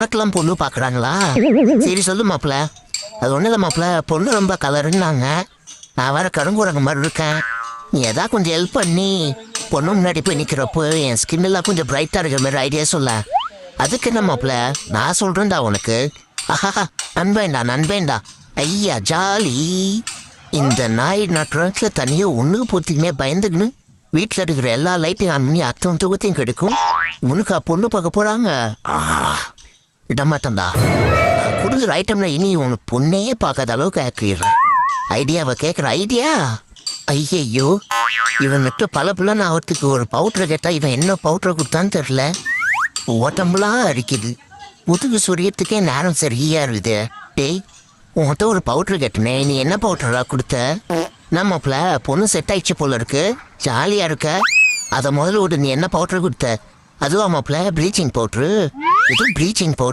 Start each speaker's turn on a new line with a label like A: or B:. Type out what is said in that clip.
A: உனக்கெல்லாம் பொண்ணு பார்க்குறாங்களா? சரி சொல்லு மாப்பிள்ள. அது ஒன்றும் இல்லை மாப்பிள்ள, பொண்ணு ரொம்ப கலருன்னாங்க. நான் வேற கருங்குரங்க மாதிரி இருக்கேன். நீ எதாவது கொஞ்சம் ஹெல்ப் பண்ணி பொண்ணு முன்னாடி போய் நிற்கிறப்போ என் ஸ்கின் எல்லாம் கொஞ்சம் பிரைட்டாக இருக்கிற மாதிரி ஐடியா சொல்ல. அதுக்கு என்ன மாப்பிள்ள, நான் சொல்கிறேன்டா உனக்கு. ஆஹா, நண்பேண்டா. ஐயா ஜாலி. இந்த நாய் நட்டுறதுல தனியாக ஒன்று போத்திக்குமே பயந்துக்குன்னு வீட்டில் இருக்கிற எல்லா லைட்டையும் ஆன் பண்ணி அத்தம் தூக்கத்தையும் கெடுக்கும். உனக்கா பொண்ணு பார்க்க போகிறாங்க. இடமாட்டம்டா. கொடுக்குற ஐட்டம்ல இனி உனக்கு பொண்ணையே பார்க்காத அளவுக்கு ஆக்கிடுறேன். ஐடியாவை கேட்குற ஐடியா. ஐயையோ, இவன் மட்டும் பல பிள்ளைன்னு ஆகிறதுக்கு ஒரு பவுட்ரை கேட்டால் இவன் என்ன பவுட்ரை கொடுத்தான்னு தெரில. ஓட்டம்புலாம் அடிக்குது. முதுகு சொரியத்துக்கே நேரம் சரியா இருக்குது. டேய், உன்கிட்ட ஒரு பவுட்ரு கேட்டனே, நீ என்ன பவுட்ரா கொடுத்த? நம்மப்பல பொண்ணு செட் ஆயிடுச்சு போல இருக்கு. ஜாலியாக இருக்க. அதை முதல்ல விட்டு நீ என்ன பவுட்ரு கொடுத்த? அதுவும் மாப்பிள்ள ப்ளீச்சிங் பவுட்ரு. இது ப்ளீச்சிங் பவுட்ரு.